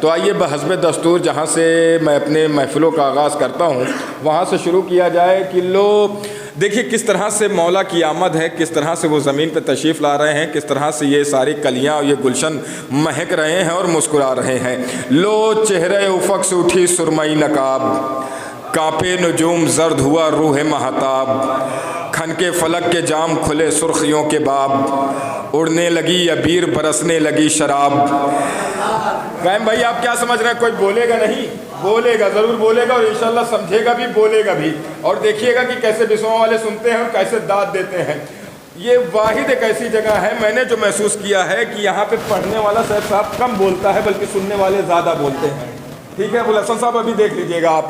تو آئیے بحسب دستور جہاں سے میں اپنے محفلوں کا آغاز کرتا ہوں وہاں سے شروع کیا جائے کہ دیکھیے کس طرح سے مولا کی آمد ہے، کس طرح سے وہ زمین پہ تشریف لا رہے ہیں، کس طرح سے یہ ساری کلیاں اور یہ گلشن مہک رہے ہیں اور مسکرا رہے ہیں۔ چہرے افق سے اٹھی سرمئی نقاب، کانپے نجوم زرد ہوا روح مہتاب، کھن کے فلک کے جام کھلے سرخیوں کے باب، اڑنے لگی عبیر برسنے لگی شراب۔ قائم بھائی آپ کیا سمجھ رہے ہیں؟ کوئی بولے گا نہیں؟ بولے گا، ضرور بولے گا، اور انشاءاللہ سمجھے گا بھی، بولے گا بھی، اور دیکھیے گا کہ کیسے بسمہ والے سنتے ہیں اور کیسے داد دیتے ہیں۔ یہ واحد ایک ایسی جگہ ہے میں نے جو محسوس کیا ہے کہ یہاں پہ پڑھنے والا صاحب کم بولتا ہے بلکہ سننے والے زیادہ بولتے ہیں۔ ٹھیک ہے ابوالحسن صاحب ابھی دیکھ لیجئے گا آپ۔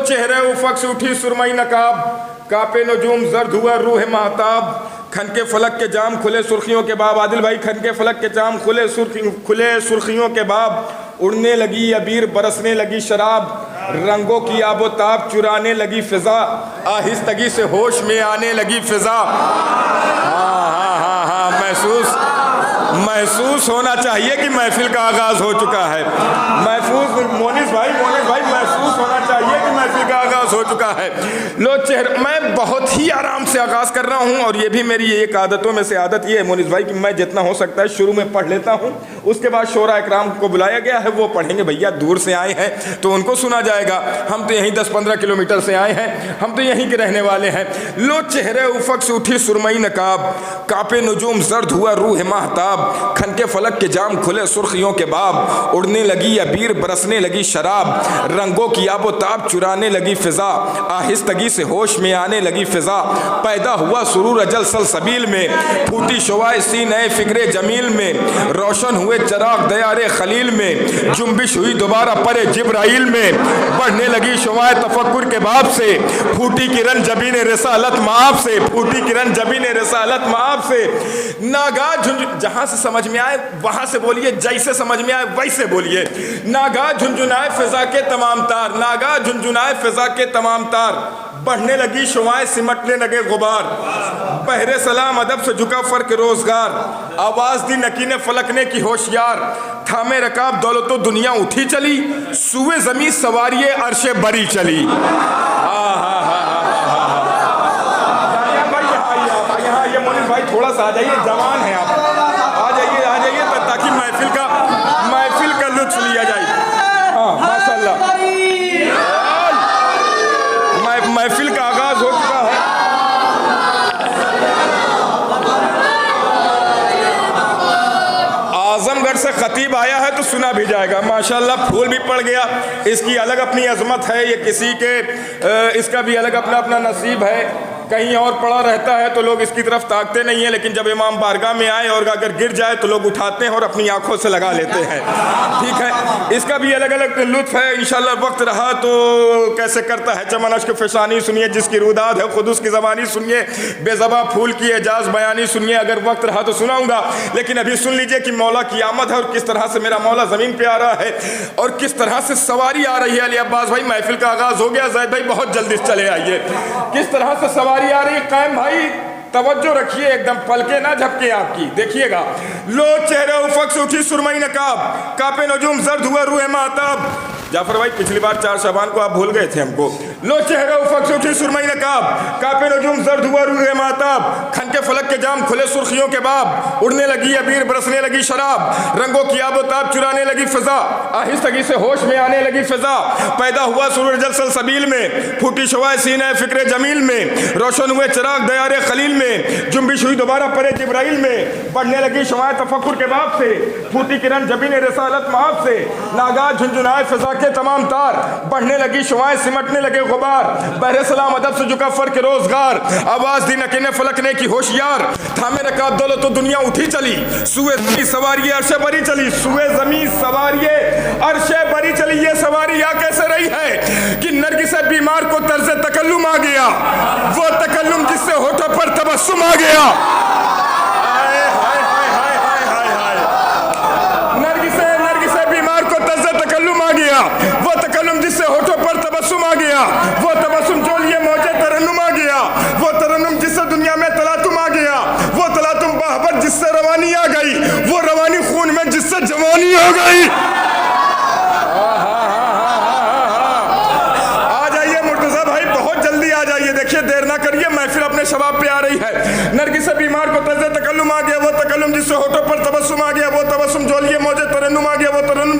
چہرے افق سے اٹھی سرمئی نقاب، کانپے نجوم زرد ہوا روح مہتاب، کھن کے فلک کے جام کھلے سرخیوں کے باب۔ عادل بھائی، کھن کے فلک کے جام کھلے سرخیوں کے باب، اڑنے لگی عبیر برسنے لگی شراب، رنگوں کی آب و تاب چرانے لگی فضا، آہستگی سے ہوش میں آنے لگی فضا۔ ہاں محسوس ہونا چاہیے کہ محفل کا آغاز ہو چکا ہے۔ مونس بھائی محسوس ہونا چاہیے کہ محفل کا آغاز ہو چکا ہے۔ میں بہت ہی آرام سے آغاز کر رہا ہوں، اور یہ بھی میری ایک عادتوں میں سے عادت یہ ہے مونس بھائی کہ میں جتنا ہو سکتا ہے شروع میں پڑھ لیتا ہوں، اس کے بعد شورا اکرام کو بلایا گیا ہے، وہ پڑھیں گے۔ بھیا دور سے آئے ہیں تو ان کو سنا جائے گا، ہم تو یہیں 10-15 کلومیٹر سے آئے ہیں، ہم تو یہیں کے رہنے والے ہیں۔ چہرے افق سے اٹھی سرمئی نقاب، کانپے نجوم زرد ہوا روح مہتاب، کھن کے فلک کے جام کھلے سرخیوں کے باب، اڑنے لگی عبیر برسنے لگی شراب، رنگوں کی آب و تاب چرانے لگی فضا، آہستگی سے ہوش میں آنے لگی فضا، پیدا ہوا سرور اجل سلسبیل میں، پھوٹی شعاع سینہ فکر جمیل میں، روشن ہوئے چراغ دیار خلیل میں، جنبش ہوئی دوبارہ پر جبرائیل میں، بڑھنے لگی شعاع تفکر کے باب سے، پھوٹی کرن جبین رسالت معاف سے، پھوٹی کرن جبین رسالت معاف سے، ناگاہ جہاں سے سمجھ میں آئے وہاں سے بولیے، جیسے سمجھ میں آئے ویسے بولیے۔ ناگاہ جھنجھنائے فضا کے تمام تار، ناگاہ جھنجھنائے فضا کے تمام تار، بڑھنے لگی شعاعیں سمٹنے لگے غبار، بہر سلام ادب سے جھکا فرق روزگار، آواز دی نکین فلکنے کی ہوشیار، تھامے رکاب دولت و دنیا اٹھی چلی، سوئے زمین سواریے عرش بری چلی۔ یہاں یہ مونس بھائی تھوڑا سا آ جائیے، جوان ہیں آپ، آ جائیے تاکہ محفل کا لطف لیا جائے۔ ہاں ماشاءاللہ محفل کا آغاز ہو چکا ہے۔ اعظم گڑھ سے خطیب آیا ہے تو سنا بھی جائے گا، ماشاءاللہ پھول بھی پڑ گیا، اس کی الگ اپنی عظمت ہے، یہ کسی کے اس کا بھی الگ اپنا نصیب ہے۔ کہیں اور پڑا رہتا ہے تو لوگ اس کی طرف تاکتے نہیں ہیں، لیکن جب امام بارگاہ میں آئے اور اگر گر جائے تو لوگ اٹھاتے ہیں اور اپنی آنکھوں سے لگا لیتے ہیں۔ ٹھیک ہے، اس کا بھی الگ لطف ہے۔ انشاءاللہ وقت رہا تو کیسے کرتا ہے چمن اشک فشانی سنیے، جس کی روداد ہے خود اس کی زبانی سنیے، بے زباں پھول کی اعجاز بیانی سنیے، اگر وقت رہا تو سناؤں گا، لیکن ابھی سن لیجئے کہ مولا کی آمد ہے اور کس طرح سے میرا مولا زمین پہ آ رہا ہے اور کس طرح سے سواری آ رہی ہے۔ علی عباس بھائی محفل کا آغاز ہو گیا، زید بھائی بہت جلدی چلے آئیے، کس طرح سے سواری آ رہی ہے۔ قائم بھائی توجہ رکھیے، ایک دم پلکیں نہ جھپکیں آپ کی، دیکھیے گا۔ چہرے افق سے اٹھی سرمئی نقاب، کانپے نجوم زرد ہوا روح مہتاب۔ جعفر بھائی پچھلی بار 4 شعبان کو آپ بھول گئے تھے ہم کو۔ چہرے افق سے اٹھی سرمئی نقاب، کانپے نجوم زرد ہوا روح مہتاب، کھن کے فلک کے جام کھلے سرخیوں کے باب، اڑنے لگی عبیر برسنے لگی شراب، رنگوں کی آب و تاب چرانے لگی فضا، آہستگی سے ہوش میں آنے لگی فضا، پیدا ہوا سرور اجل سلسبیل میں، پھوٹی شعاع سینہ فکر جمیل میں، روشن ہوئے چراغ دیار خلیل میں، جنبش ہوئی دوبارہ پر جبرائیل میں، بڑھنے لگی شعاع تفکر کے باب سے، پھوٹی کرن جبین رسالت معاف سے، ناگاہ جھنجھنائے فضا کے تمام تار، بڑھنے لگی شعاعیں سمٹنے لگے غبار، بہر سلام ادب سے جھکا فرق روزگار، آواز دی نکین فلکنے کی ہوشیار، تھامے رکاب دولت و دنیا اٹھی چلی، سوئے زمین سواریے عرش بری چلی، سوئے زمین سواریے عرش بری چلی۔ یہ سواری یا کیسے رہی ہے کہ نرگس بیمار کو طرز تکلم آ گیا، وہ تکلم جس سے ہونٹوں پر تبسم آ گیا۔ نرگس بیمار کو طرز تکلم آ گیا، وہ تکلم جس سے ہونٹوں پر تبسم آ گیا، وہ تبسم جو لیے موجے ترنم آ گیا، وہ ترنم جس سے دنیا میں تلاطم آ گیا، وہ تلاطم باہبت جس سے روانی آ گئی، وہ روانی خون میں جس سے جوانی آ گئی۔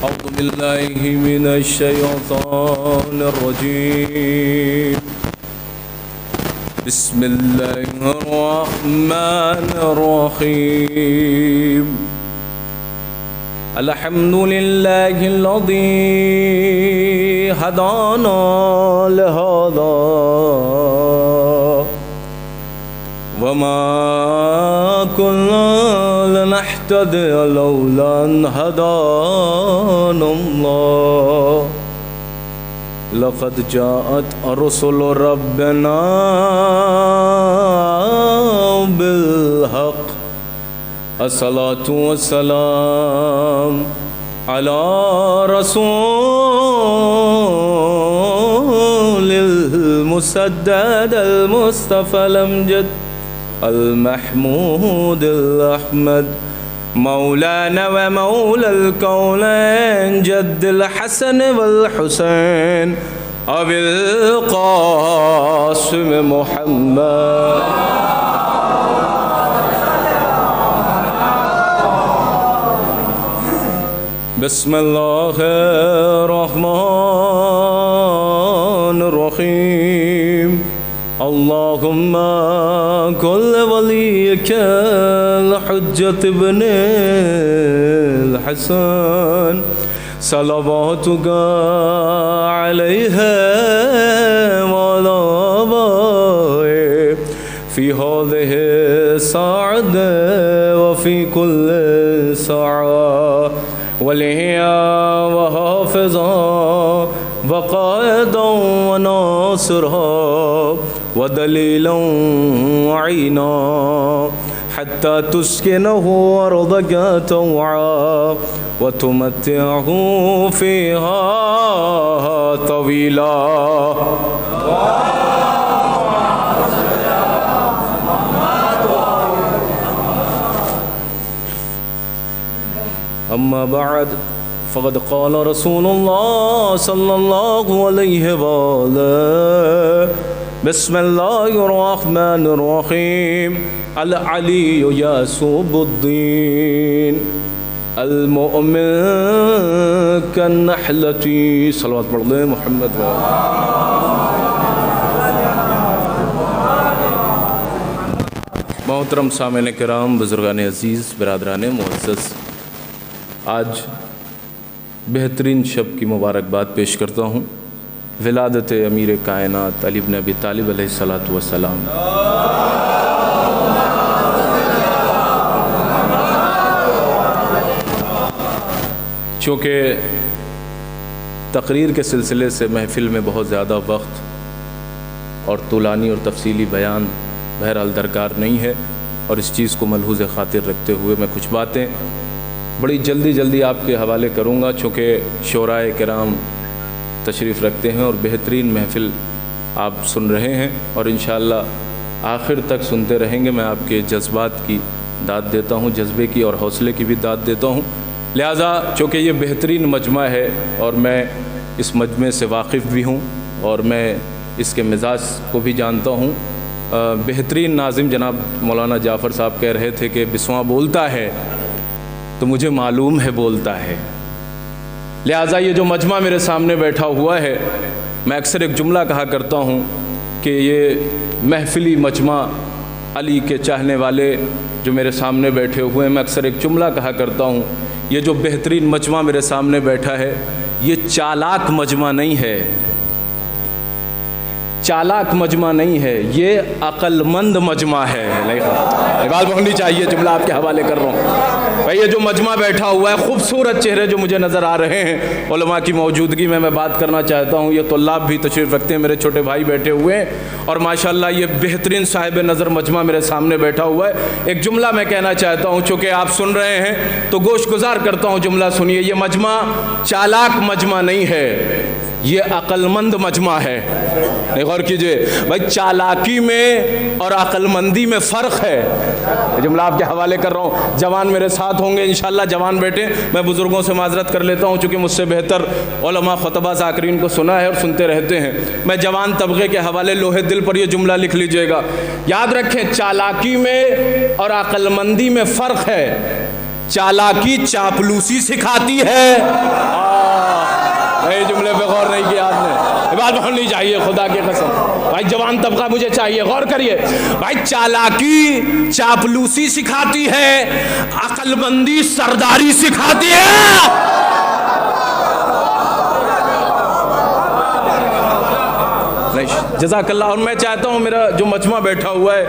أعوذ بالله من الشيطان الرجيم. بسم الله الرحمن الرحيم. الحمد لله الذي هدانا لهذا وما كنا لنهتدي لولا أن هدانا الله لقد جاءت رسل ربنا بالحق الصلاة والسلام على رسول المسدد المصطفى الأمجد المحمود الأحمد مولانا ومولى الكونين جد الحسن والحسين أبي القاسم محمد بسم الله الرحمن الرحيم اللهم كل وليك الحجة ابن الحسن صلواتك عليها وعلى آبائه في هذه الساعة وفي كل ساعة وليا وحافظا وقائدا وناصرا ودليلا وعينا حتى تسكنه أرضك طوعا وتمتعه فيها طويلا. أما بعد فقد قال رسول الله صلى الله عليه وآله بسم الله الرحمن الرحيم العلي يسوب الدين المؤمن كالنحلة صلوات الله محمد محترم سامعین کرام، بزرگان عزیز، برادران معزز، آج بہترین شب کی مبارکباد پیش کرتا ہوں ولادت امیر کائنات علی بن ابی طالب علیہ الصلاۃ والسلام. چونکہ تقریر کے سلسلے سے محفل میں بہت زیادہ وقت اور طولانی اور تفصیلی بیان بہرحال درکار نہیں ہے، اور اس چیز کو ملحوظ خاطر رکھتے ہوئے میں کچھ باتیں بڑی جلدی آپ کے حوالے کروں گا، چونکہ شعرائے کرام تشریف رکھتے ہیں اور بہترین محفل آپ سن رہے ہیں، اور انشاءاللہ آخر تک سنتے رہیں گے. میں آپ کے جذبات کی داد دیتا ہوں، جذبے کی اور حوصلے کی بھی داد دیتا ہوں. لہٰذا چونکہ یہ بہترین مجمع ہے اور میں اس مجمع سے واقف بھی ہوں اور میں اس کے مزاج کو بھی جانتا ہوں. بہترین ناظم جناب مولانا جعفر صاحب کہہ رہے تھے کہ بسواں بولتا ہے تو مجھے معلوم ہے بولتا ہے. لہٰذا یہ جو مجمع میرے سامنے بیٹھا ہوا ہے، میں اکثر ایک جملہ کہا کرتا ہوں کہ یہ محفلی مجمع علی کے چاہنے والے جو میرے سامنے بیٹھے ہوئے ہیں، میں اکثر ایک جملہ کہا کرتا ہوں، یہ جو بہترین مجمع میرے سامنے بیٹھا ہے یہ چالاک مجمع نہیں ہے، چالاک مجمع نہیں ہے، یہ عقل مند مجمع ہے. بات ہونی چاہیے، جملہ آپ کے حوالے کر رہا ہوں. بھائی یہ جو مجمع بیٹھا ہوا ہے، خوبصورت چہرے جو مجھے نظر آ رہے ہیں علماء کی موجودگی میں بات کرنا چاہتا ہوں. یہ طلاب بھی تشریف رکھتے ہیں، میرے چھوٹے بھائی بیٹھے ہوئے ہیں، اور ماشاءاللہ یہ بہترین صاحب نظر مجمع میرے سامنے بیٹھا ہوا ہے. ایک جملہ میں کہنا چاہتا ہوں، چونکہ آپ سن رہے ہیں تو گوش گزار کرتا ہوں، جملہ سنیے. یہ مجمع چالاک مجمع نہیں ہے، یہ عقل مند مجمع ہے. غور کیجئے بھائی، چالاکی میں اور عقل مندی میں فرق ہے. جملہ آپ کے حوالے کر رہا ہوں. جوان میرے ساتھ ہوں گے انشاءاللہ، جوان بیٹے. میں بزرگوں سے معذرت کر لیتا ہوں چونکہ مجھ سے بہتر علماء خطبہ ذاکرین کو سنا ہے اور سنتے رہتے ہیں. میں جوان طبقے کے حوالے لوہے دل پر یہ جملہ لکھ لیجئے گا. یاد رکھیں، چالاکی میں اور عقل مندی میں فرق ہے. چالاکی چاپلوسی سکھاتی ہے. یہ جملے پہ غور نہیں کیا آپ نے. بات بڑھنی چاہیے خدا کی قسم. بھائی جوان طبقہ مجھے چاہیے، غور کریے. بھائی چالاکی چاپلوسی سکھاتی ہے، عقل مندی سرداری سکھاتی ہے. جزاک اللہ. اور میں چاہتا ہوں میرا جو مجمع بیٹھا ہوا ہے،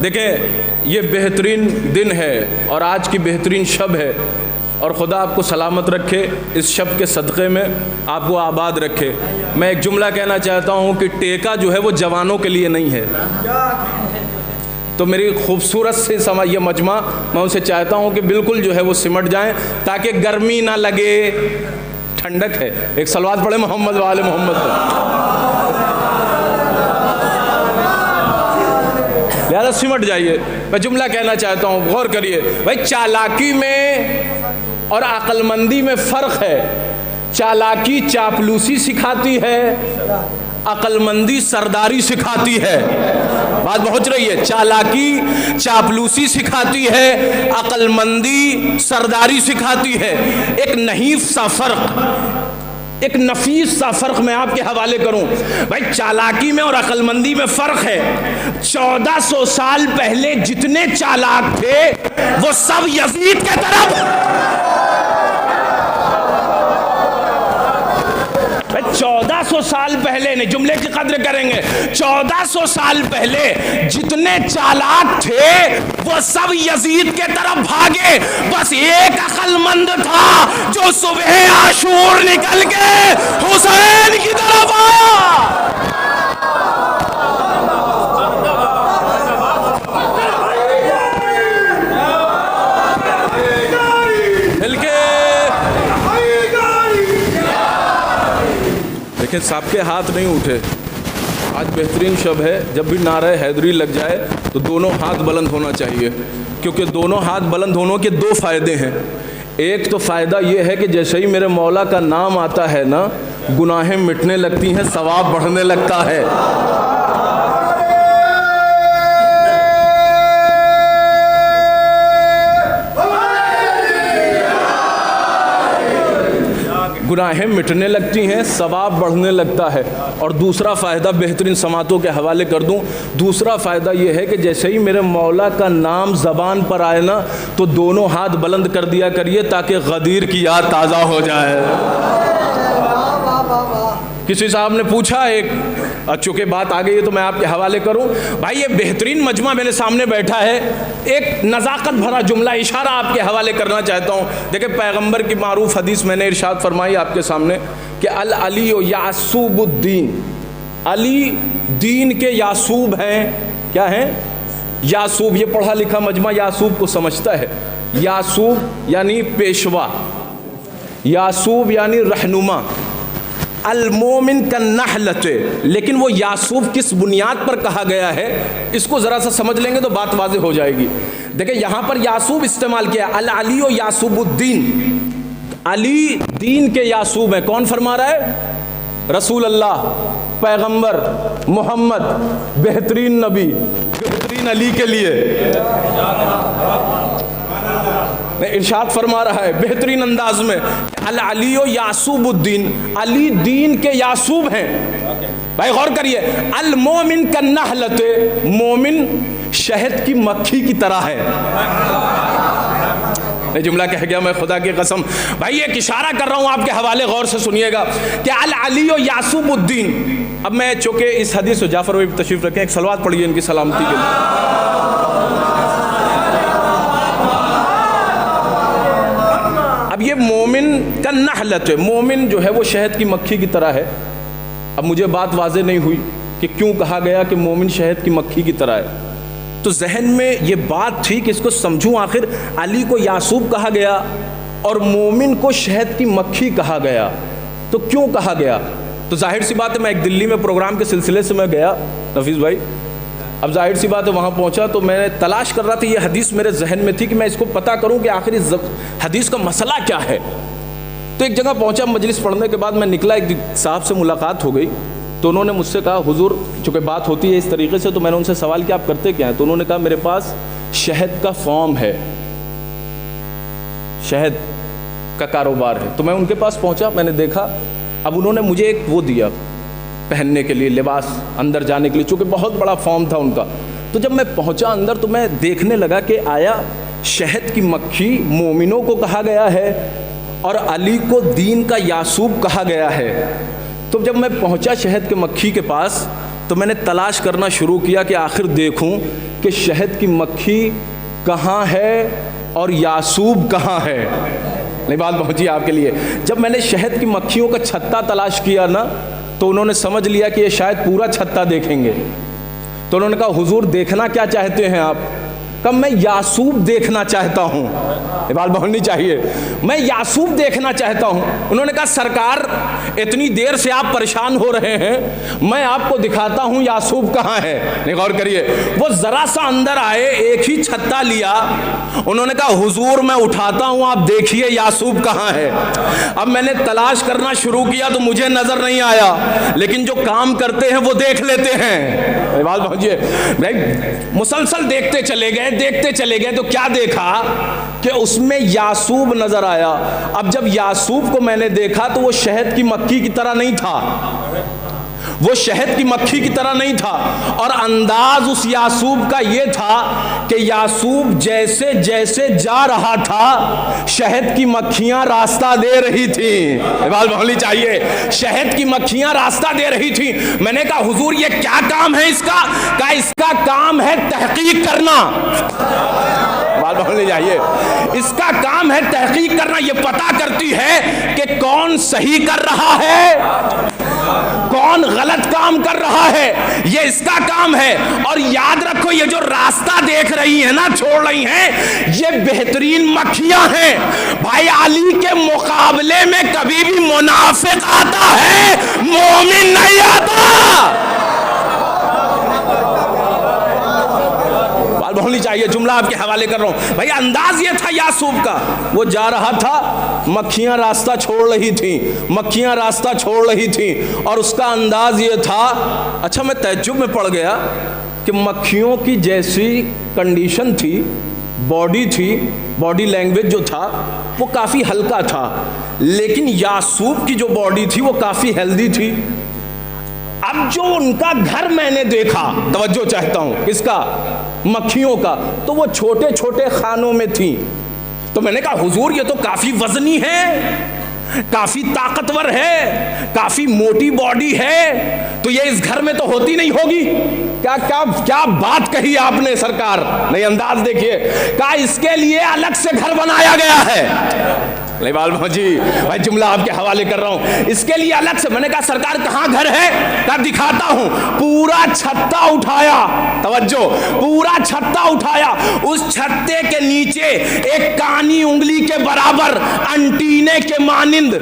دیکھیں یہ بہترین دن ہے اور آج کی بہترین شب ہے، اور خدا آپ کو سلامت رکھے، اس شب کے صدقے میں آپ کو آباد رکھے. میں ایک جملہ کہنا چاہتا ہوں کہ ٹیکا جو ہے وہ جوانوں کے لیے نہیں ہے. تو میری خوبصورت سے یہ مجمع، میں اسے چاہتا ہوں کہ بالکل جو ہے وہ سمٹ جائیں تاکہ گرمی نہ لگے، ٹھنڈک ہے. ایک صلوات پڑھے محمد وآل محمد پر. لہذا سمٹ جائیے. میں جملہ کہنا چاہتا ہوں، غور کریے بھائی. چالاکی میں اور عقل مندی میں فرق ہے. چالاکی چاپلوسی سکھاتی ہے، عقل مندی سرداری سکھاتی ہے. بات پہنچ رہی ہے؟ چالاکی چاپلوسی سکھاتی ہے، عقل مندی سرداری سکھاتی ہے. ایک نحیف سا فرق، ایک نفیس سا فرق میں آپ کے حوالے کروں. بھائی چالاکی میں اور عقل مندی میں فرق ہے. 1400 سال پہلے جتنے چالاک تھے وہ سب یزید کے طرف. 1400 سال پہلے نہیں، جملے کی قدر کریں گے. 1400 سال پہلے جتنے چالاک تھے وہ سب یزید کے طرف بھاگے. بس ایک عقل مند تھا جو صبح عاشور نکل کے حسین کی طرف آیا. لیکن سب کے ہاتھ نہیں اٹھے. آج بہترین شب ہے، جب بھی نعرہ حیدری لگ جائے تو دونوں ہاتھ بلند ہونا چاہیے، کیونکہ دونوں ہاتھ بلند ہونے کے دو فائدے ہیں. ایک تو فائدہ یہ ہے کہ جیسے ہی میرے مولا کا نام آتا ہے نا، گناہیں مٹنے لگتی ہیں، ثواب بڑھنے لگتا ہے. گناہیں مٹنے لگتی ہیں، ثواب بڑھنے لگتا ہے. اور دوسرا فائدہ بہترین سماعتوں کے حوالے کر دوں. دوسرا فائدہ یہ ہے کہ جیسے ہی میرے مولا کا نام زبان پر آئے نا تو دونوں ہاتھ بلند کر دیا کریے تاکہ غدیر کی یاد تازہ ہو جائے. کسی صاحب نے پوچھا ایک، چونکہ بات آ گئی ہے تو میں آپ کے حوالے کروں. بھائی یہ بہترین مجمع میرے سامنے بیٹھا ہے، ایک نزاکت بھرا جملہ اشارہ آپ کے حوالے کرنا چاہتا ہوں. دیکھیں پیغمبر کی معروف حدیث میں نے ارشاد فرمائی آپ کے سامنے کہ العلی یعصوب الدین. علی دین کے یعصوب ہیں. کیا ہیں؟ یعصوب. یہ پڑھا لکھا مجمع یعصوب کو سمجھتا ہے. یعصوب یعنی پیشوا، یعصوب یعنی رہنما. المومن کا نحلت. لیکن وہ یعصوب کس بنیاد پر کہا گیا ہے اس کو ذرا سا سمجھ لیں گے تو بات واضح ہو جائے گی. دیکھیں یہاں پر یعصوب استعمال کیا، العلی و یعصوب الدین. علی دین کے یعصوب ہیں. کون فرما رہا ہے؟ رسول اللہ، پیغمبر محمد، بہترین نبی، بہترین علی کے لیے ارشاد فرما رہا ہے بہترین انداز میں، العلی و یعصوب الدین. علی دین کے یعصوب ہیں. بھائی غور کریے، المومن کا نحلت. مومن شہد کی مکھی کی طرح ہے. میں جملہ کہہ گیا میں خدا کی قسم. بھائی ایک اشارہ کر رہا ہوں آپ کے حوالے، غور سے سنیے گا کہ العلی و یعصوب الدین. اب میں چونکہ اس حدیث و جعفر بھی تشریف رکھیں، ایک صلوات پڑھیے ان کی سلامتی کے لیے. اب یہ مومن کا نحلت ہے. مومن جو ہے وہ شہد کی مکھی کی طرح ہے. اب مجھے بات واضح نہیں ہوئی کہ کیوں کہا گیا کہ مومن شہد کی مکھی کی طرح ہے. تو ذہن میں یہ بات تھی کہ اس کو سمجھوں، آخر علی کو یعصوب کہا گیا اور مومن کو شہد کی مکھی کہا گیا، تو کیوں کہا گیا؟ تو ظاہر سی بات ہے، میں ایک دلی میں پروگرام کے سلسلے سے میں گیا نفیس بھائی. اب ظاہر سی بات ہے وہاں پہنچا تو میں تلاش کر رہا تھا، یہ حدیث میرے ذہن میں تھی کہ میں اس کو پتہ کروں کہ آخر اس حدیث کا مسئلہ کیا ہے. تو ایک جگہ پہنچا، مجلس پڑھنے کے بعد میں نکلا، ایک صاحب سے ملاقات ہو گئی تو انہوں نے مجھ سے کہا حضور، چونکہ بات ہوتی ہے اس طریقے سے تو میں نے ان سے سوال کیا آپ کرتے کیا ہیں؟ تو انہوں نے کہا میرے پاس شہد کا فارم ہے، شہد کا کاروبار ہے. تو میں ان کے پاس پہنچا، میں نے دیکھا. اب انہوں نے مجھے ایک وہ دیا پہننے کے لیے، لباس اندر جانے کے لیے، چونکہ بہت بڑا فارم تھا ان کا. تو جب میں پہنچا اندر تو میں دیکھنے لگا کہ آیا شہد کی مکھی مومنوں کو کہا گیا ہے اور علی کو دین کا یعصوب کہا گیا ہے. تو جب میں پہنچا شہد کے مکھی کے پاس تو میں نے تلاش کرنا شروع کیا کہ آخر دیکھوں کہ شہد کی مکھی کہاں ہے اور یعصوب کہاں ہے. نہیں بات پہنچی آپ کے لیے. جب میں نے شہد کی مکھیوں کا چھتا تلاش کیا نا تو انہوں نے سمجھ لیا کہ یہ شاید پورا چھتا دیکھیں گے. تو انہوں نے کہا حضور دیکھنا کیا چاہتے ہیں آپ؟ کہا میں یعصوب دیکھنا چاہتا ہوں. یہ بات بولنی چاہیے, میں یعصوب دیکھنا چاہتا ہوں. انہوں نے کہا سرکار اتنی دیر سے آپ پریشان ہو رہے ہیں, میں آپ کو دکھاتا ہوں یعصوب کہاں ہے. نہیں غور کریے, وہ ذرا سا اندر آئے, ایک ہی چھتا لیا, انہوں نے کہا حضور میں اٹھاتا ہوں, آپ دیکھیے یعصوب کہاں ہے. اب میں نے تلاش کرنا شروع کیا تو مجھے نظر نہیں آیا, لیکن جو کام کرتے ہیں وہ دیکھ لیتے ہیں. بات پہنچیے, مسلسل دیکھتے چلے گئے تو کیا دیکھا کہ اس میں یعصوب نظر آیا. اب جب یعصوب کو میں نے دیکھا تو وہ شہد کی مکھی کی طرح نہیں تھا, وہ شہد کی مکھی کی طرح نہیں تھا, اور انداز اس یعصوب کا یہ تھا کہ یعصوب جیسے جیسے جا رہا تھا شہد کی مکھیاں راستہ دے رہی تھیں. بات بولنی چاہیے, شہد کی مکھیاں راستہ دے رہی تھیں. میں نے کہا حضور یہ کیا کام ہے اس کا؟ کہا اس کا کام ہے تحقیق کرنا. بات بولنی چاہیے, اس کا کام ہے تحقیق کرنا. یہ پتہ کرتی ہے کہ کون صحیح کر رہا ہے, کون غلط کام کر رہا ہے, یہ اس کا کام ہے. اور یاد رکھو یہ جو راستہ دیکھ رہی ہیں نا, چھوڑ رہی ہیں, یہ بہترین مکھیاں ہیں. بھائی علی کے مقابلے میں کبھی بھی منافق آتا ہے, مومن نہیں آتا. بولنی چاہیے, جملہ آپ کے حوالے کر رہا ہوں. بھائی انداز یہ تھا یعصوب کا, وہ جا رہا تھا, مکھیاں راستہ چھوڑ رہی تھیں, مکھیاں راستہ چھوڑ رہی تھیں, اور اس کا انداز یہ تھا. اچھا میں تعجب میں پڑ گیا کہ مکھیوں کی جیسی کنڈیشن تھی, باڈی تھی, باڈی لینگویج جو تھا وہ کافی ہلکا تھا, لیکن یعصوب کی جو باڈی تھی وہ کافی ہیلدی تھی. اب جو ان کا گھر میں نے دیکھا, توجہ چاہتا ہوں, کس کا؟ مکھیوں کا, تو وہ چھوٹے چھوٹے خانوں میں تھیں. تو میں نے کہا حضور یہ تو کافی وزنی ہے, کافی طاقتور ہے, کافی موٹی باڈی ہے, تو یہ اس گھر میں تو ہوتی نہیں ہوگی. کیا کیا کیا بات کہی آپ نے سرکار. نہیں انداز دیکھیے, کہا اس کے لیے الگ سے گھر بنایا گیا ہے. نہیں بال جی بھائی, جملہ آپ کے حوالے کر رہا ہوں, اس کے لیے الگ سے. میں نے کہا سرکار کہاں گھر ہے؟ کہا دکھاتا ہوں. پورا چھتا اٹھایا, توجہ, پورا چھتا اٹھایا, اس چھتے کے نیچے ایک کانی انگلی کے برابر انٹینے کے مانند,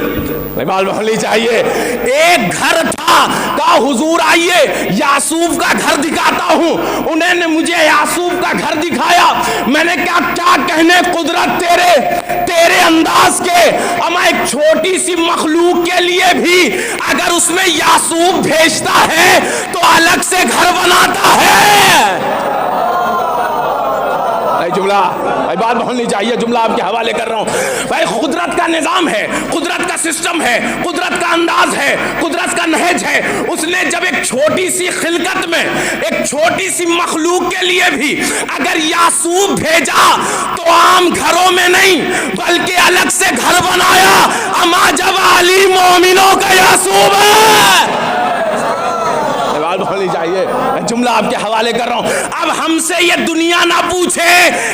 بال بولنی چاہیے, ایک گھر تھا. کہا حضور آئیے یعصوب کا گھر دکھاتا ہوں. انہوں نے مجھے یعصوب کا گھر دکھایا. میں نے کہا کیا کہنے قدرت تیرے انداز کے, اما ایک چھوٹی سی مخلوق کے لیے بھی اگر اس میں یعصوب بھیجتا ہے تو الگ سے گھر بناتا ہے. جملہ بھائی بات بولنی چاہیے, جملہ آپ کے حوالے کر رہا ہوں. بھائی قدرت کا نظام ہے, قدرت کا سسٹم ہے, قدرت کا انداز ہے, قدرت کا نہج ہے. اس نے جب ایک چھوٹی سی خلقت میں, ایک چھوٹی سی مخلوق کے لیے بھی اگر یعصوب بھیجا تو عام گھروں میں نہیں بلکہ الگ سے گھر بنایا. اما جب علی مومنوں کا یعصوب ہے, بولنی چاہیے, جملہ آپ کے حوالے کر رہا ہوں. اب ہم سے یہ دنیا نہ پوچھے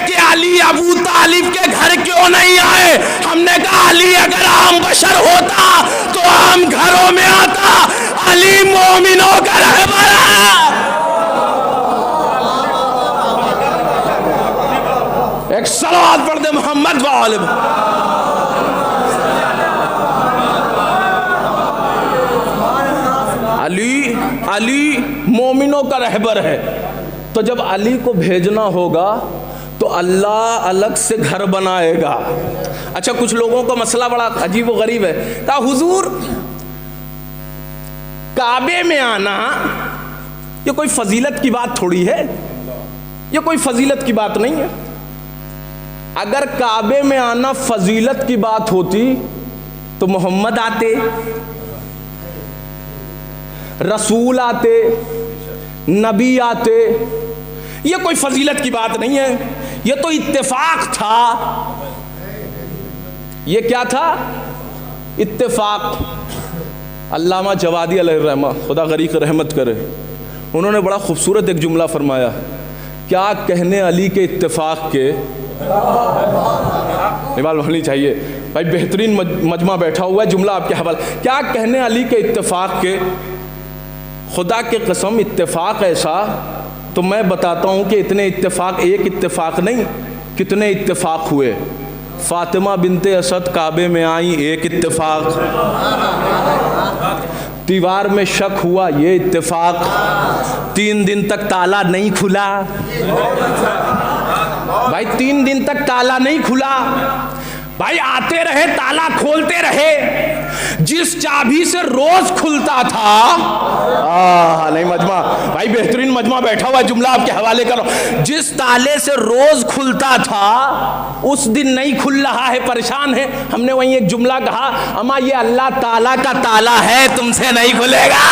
کہ علی ابو طالب کے گھر کیوں نہیں آئے. ہم نے کہا علی اگر عام بشر ہوتا تو عام گھروں میں آتا. علی مومنوں کا رہبر ہے. ایک صلوات پڑھ دے محمد وآلہ. علی مومنوں کا رہبر ہے. تو جب علی کو بھیجنا ہوگا تو اللہ الگ سے گھر بنائے گا. اچھا کچھ لوگوں کا مسئلہ بڑا عجیب و غریب ہے. کہا حضور کعبے میں آنا یہ کوئی فضیلت کی بات تھوڑی ہے, یہ کوئی فضیلت کی بات نہیں ہے. اگر کعبے میں آنا فضیلت کی بات ہوتی تو محمد آتے, رسول آتے, نبی آتے. یہ کوئی فضیلت کی بات نہیں ہے, یہ تو اتفاق تھا. یہ کیا تھا؟ اتفاق. علامہ جوادی علیہ الرحمہ, خدا غریق رحمت کرے, انہوں نے بڑا خوبصورت ایک جملہ فرمایا، کیا کہنے علی کے اتفاق کے، نوال ہونی چاہیے بھائی، بہترین مجمع بیٹھا ہوا ہے، جملہ آپ کے حوالے، کیا کہنے علی کے اتفاق کے، خدا کے قسم اتفاق ایسا تو میں بتاتا ہوں کہ اتنے اتفاق، ایک اتفاق نہیں، کتنے اتفاق ہوئے۔ فاطمہ بنت اسد کعبے میں آئیں، ایک اتفاق، دیوار میں شک ہوا، یہ اتفاق، 3 دن تک تالا نہیں کھلا، بھائی 3 دن تک تالا نہیں کھلا، بھائی آتے رہے تالا کھولتے رہے، جس چابی سے روز کھلتا تھا، نہیں مجمع بھائی بہترین مجمع بیٹھا ہوا، جملہ آپ کے حوالے کرو، جس تالے سے روز کھلتا تھا اس دن نہیں کھل رہا ہے، پریشان ہے۔ ہم نے وہیں ایک جملہ کہا، اما یہ اللہ تعالیٰ کا تالا ہے، تم سے نہیں کھلے گا،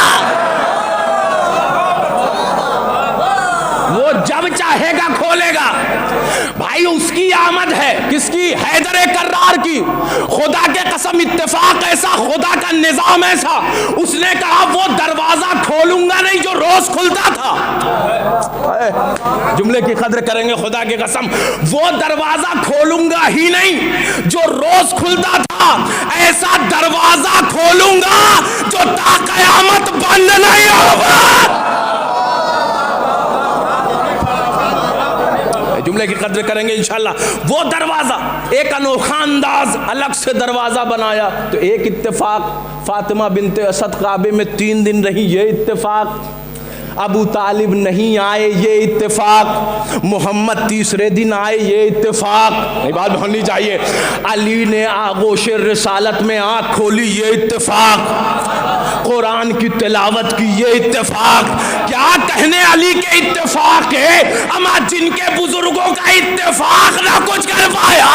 وہ جب چاہے گا کھولے گا۔ بھائی اس کی آمد ہے، کس کی؟ حیدر کرار کی۔ خدا کے قسم اتفاق ایسا، خدا کا نظام ایسا، اس نے کہا وہ دروازہ کھولوں گا نہیں جو روز کھلتا تھا، جملے کی قدر کریں گے، خدا کی قسم وہ دروازہ کھولوں گا ہی نہیں جو روز کھلتا تھا، ایسا دروازہ کھولوں گا جو تا قیامت بند نہیں ہوگا۔ جملے کی قدر کریں گے انشاءاللہ۔ وہ دروازہ، ایک انوکھا انداز، الگ سے دروازہ بنایا، تو ایک اتفاق، فاطمہ بنت اسد کعبے میں 3 دن رہی، یہ اتفاق، ابو طالب نہیں آئے، یہ اتفاق، محمد تیسرے دن آئے، یہ اتفاق، یہ بات ہونی چاہیے، علی نے آغوش رسالت میں آنکھ کھولی، یہ اتفاق، قرآن کی تلاوت کی، یہ اتفاق، کیا کہنے علی کے اتفاق ہے، اما جن کے بزرگوں کا اتفاق نہ کچھ کر پایا،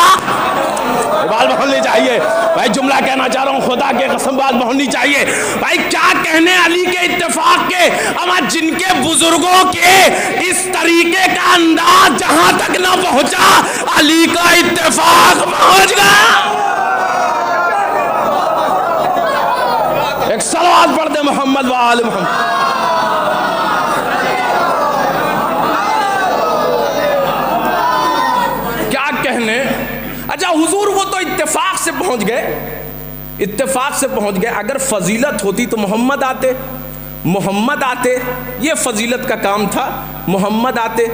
بات بہنی چاہیے بھائی، جملہ کہنا چاہ رہا ہوں، خدا کے قسم بات بہنی چاہیے بھائی، کیا کہنے علی کے اتفاق کے، اما جن کے بزرگوں کے اس طریقے کا انداز جہاں تک نہ پہنچا، علی کا اتفاق پہنچ گیا۔ ایک صلوات پڑھ دے محمد و آل محمد۔ کیا کہنے، اچھا حضور وہ تو اتفاق سے پہنچ گئے، اتفاق سے پہنچ گئے، اگر فضیلت ہوتی تو محمد آتے، محمد آتے، یہ فضیلت کا کام تھا، محمد آتے،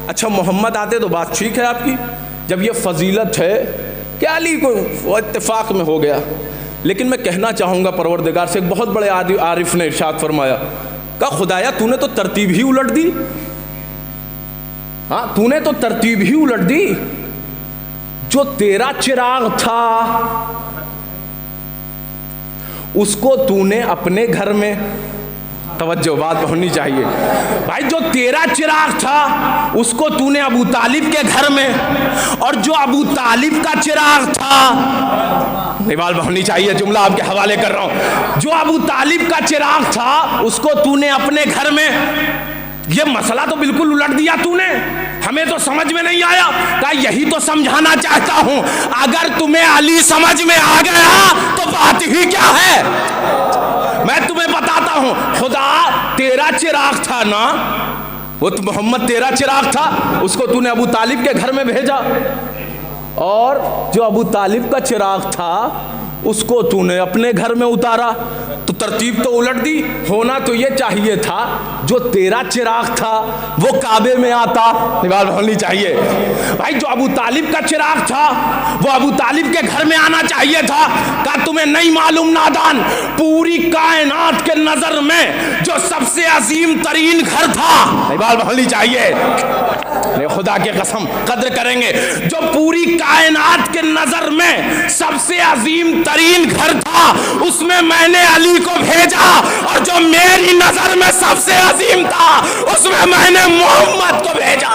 اچھا محمد آتے تو بات ٹھیک ہے آپ کی، جب یہ فضیلت ہے کہ علی کو وہ اتفاق میں ہو گیا، لیکن میں کہنا چاہوں گا پروردگار سے، ایک بہت بڑے عارف نے ارشاد فرمایا، کہا خدایا تو نے تو ترتیب ہی الٹ دی، ہاں تو نے تو ترتیب ہی الٹ دی، جو تیرا چراغ تھا اس کو تو نے اپنے گھر میں، توجہ بات ہونی چاہیے بھائی، جو تیرا چراغ تھا اس کو تو نے ابو طالب کے گھر میں، اور جو ابو طالب کا چراغ تھا، نوال ہونی چاہیے، جملہ آپ کے حوالے کر رہا ہوں، جو ابو طالب کا چراغ تھا اس کو تو نے اپنے گھر میں، یہ مسئلہ تو بالکل الٹ دیا تو نے، ہمیں تو سمجھ میں نہیں آیا، کہا یہی تو سمجھانا چاہتا ہوں، اگر تمہیں علی سمجھ میں آ گیا تو بات ہی کیا ہے، میں تمہیں بتاتا ہوں، خدا تیرا چراغ تھا نا، وہ تو محمد تیرا چراغ تھا، اس کو تو نے ابو طالب کے گھر میں بھیجا، اور جو ابو طالب کا چراغ تھا اس کو تو نے اپنے گھر میں اتارا، تو ترتیب تو الٹ دی، ہونا تو یہ چاہیے تھا جو تیرا چراغ تھا وہ کعبے میں آتا، نوال ہونی چاہیے بھائی، جو ابو طالب کا چراغ تھا وہ ابو طالب کے گھر میں آنا چاہیے تھا، کہا تمہیں نہیں معلوم نادان، پوری کائنات کے نظر میں جو سب سے عظیم ترین گھر تھا، نوال ہونی چاہیے، خدا کے قسم قدر کریں گے، جو پوری کائنات کے نظر میں سب سے عظیم ترین گھر تھا، اس میں میں نے علی کو بھیجا، اور جو میری نظر میں سب سے عظیم تھا اس میں میں نے محمد کو بھیجا۔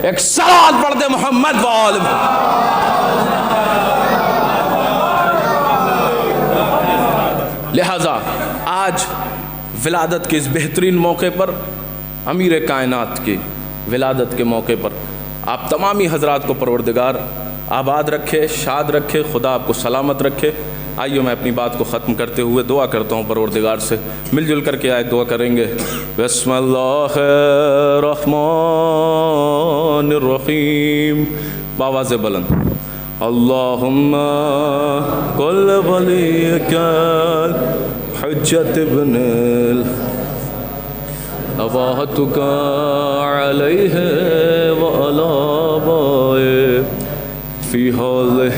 ایک صلوات پڑھ دے محمد و آل محمد۔ لہذا آج ولادت کے اس بہترین موقع پر، امیر کائنات کی ولادت کے موقع پر، آپ تمامی حضرات کو پروردگار آباد رکھے، شاد رکھے، خدا آپ کو سلامت رکھے، آئیے میں اپنی بات کو ختم کرتے ہوئے دعا کرتا ہوں پروردگار سے، مل جل کر کے آئے دعا کریں گے۔ بسم اللہ الرحمن الرحیم، بآواز بلند۔ اللہم کل ولیک حجت ابن نواحتک علیہ وعلی آبائہ فی حال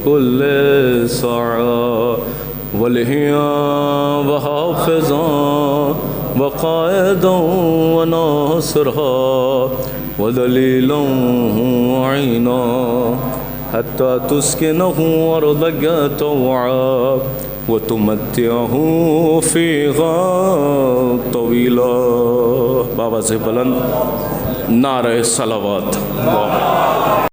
کل ساعہ ولیہاں وحافظاں وقائداں وناصرہاں ودلیلاں وعیناں حتی تسکنہ ارضک طوعا وتمتعہ فیہا طویلا۔ بابا سے بلند نعرہ صلوات۔